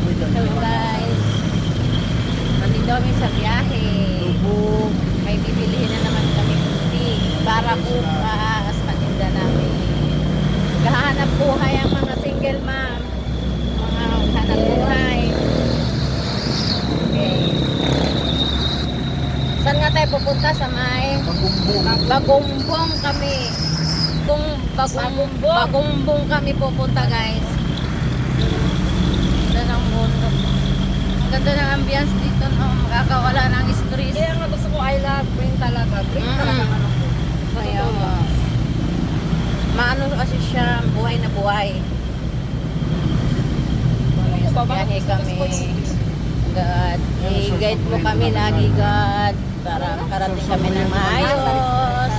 Hello guys. Nandito kami sa biyahe. May bibilihin na naman kami puti para bukas paninda namin. Gahanap buhay ang mga single mom. Mga hanap buhay. Okay. Saan nga tayo pupunta sa may? Bagumbong kami. Kung Bagumbong kami pupunta guys. Ganda ng mundo. Ang ganda ng ambience dito, no? Makakawala ng stress. Kaya nga gusto ko I love bring talaga. Bring talaga ano ko. Kaya maano kasi siya, buhay na buhay. Biyahe kami. God, i-guide mo kami lagi, God. Para makarating kami ng maayos.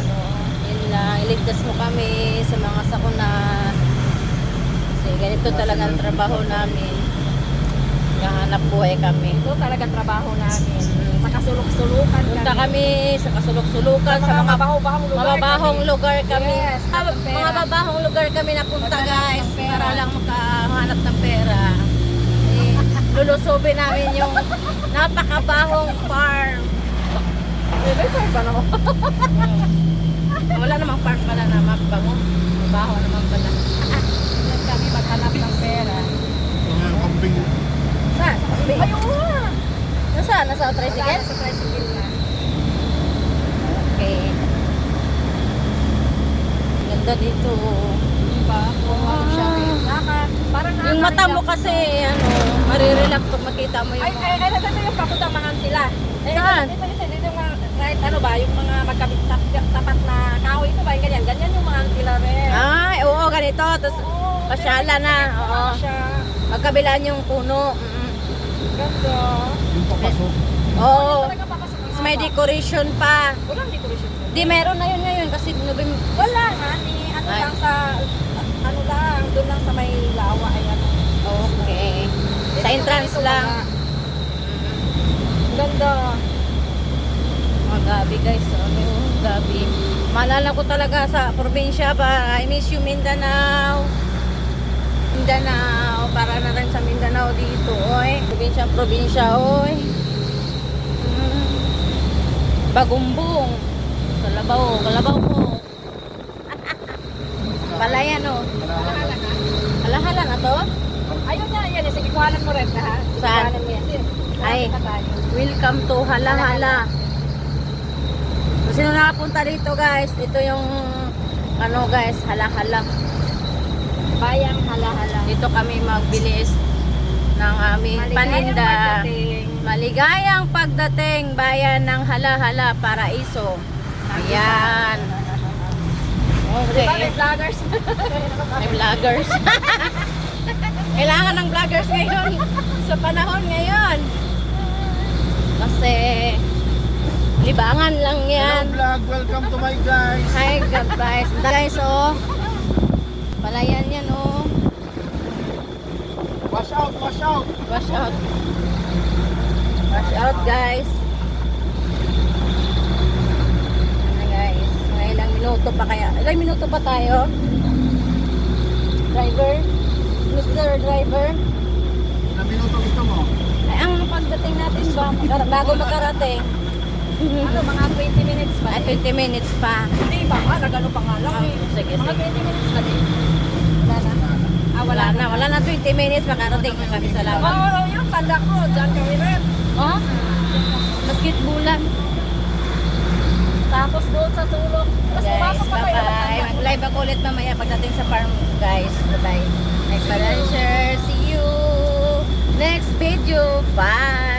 Yun lang, iligtas mo kami sa mga sakuna. Kasi ganito talaga ang trabaho namin. Kahanap buhay kami. Ito talaga trabaho namin. Sa kasulok-sulukan Punta kami sa kasulok-sulukan, sa mga mababahong lugar kami. Yes, Mga babahong lugar kami napunta guys, para lang makahanap ng pera. Eh, lulusubin namin yung napakabahong farm. May farm ba naman? Wala namang farm pala na mabago. Mabaho naman pala. Doon kami maghanap ng pera. Saan? Ayun nga. Nasaan? Nasa tricycle? Sa tricycle na. Okay. Ganda dito. Diba? Kung ano siya. Parang Yung mata mo kasi, ano, marirelax pag makita mo yung... Ay, ito yung papunta mga antila. Saan? Dito yung mga, right, ano ba, yung mga magkabit tapat na kahoy ito ba, yung ganyan. Ganyan yung mga antila rin. Ay, oo, ganito. Tapos, pasyala na. Oo. Siya. Magkabilaan yung puno. Ganda. Oo. Talaga papasok ng Tapos may haba. decoration pa. Walang decoration. Di, meron na yun ngayon kasi November. Wala nga, ni ano Ay. lang sa, ano lang, doon lang sa may lawa, ay ano. Okay. Sa entrance Ito, lang. wala. Ganda. Mga gabi guys. Ano, gabi. Maalala ko talaga sa probinsya ba. I miss you Mindanao. Mindanao. Para na rin sa Mindanao dito. Oy. Probinsya. Oy. Bagumbong. Kalabaw mo. Palayan o. Alahala na to? Ayun na, yan. Sige, kuhanan mo rin na ha. Sige, Saan? kuhanan mo yan. Ay. Kuhanan na tayo. Welcome to Hala-Hala. Kung sino nakapunta dito guys, ito yung ano guys, Hala-Hala. Bayang hala-hala. Dito kami magbilis ng aming paninda. Maligayang pagdating bayan ng Hala-Hala, Paraiso. Ayan. Di ba may Okay. vloggers? May vloggers. Kailangan ng vloggers ngayon sa panahon ngayon. Kasi libangan lang yan. Hello vlog, welcome to my guys. Hi guys. Guys, oh. Palayan yan, oh. Wash out, wash out. Wash out. Wash out, guys. Ano, guys? Mga ilang minuto pa kaya? Ilang minuto pa tayo? Driver? Mr. Driver? Ilang minuto gusto mo? Ay, ang pagdating natin ba? Bago makarating. Ano, mga 20 minutes ba? Ay, 20 minutes pa. Hindi ba? Nagano pa nga lang eh. Sige, Mga sige. 20 minutes na din. Wala na. Ah, Wala na. Wala na 20 minutes. Makarating na kami sa Oo, laban. yung kanda ko. Diyan kami rin. Oh? Basketbulan. Tapos doon sa sulok. Tapos Guys, pumasok pa kayo. bye-bye. Mag-live ako ulit mamaya pagdating sa farm, guys. Bye-bye. Next share. See you next video. Bye.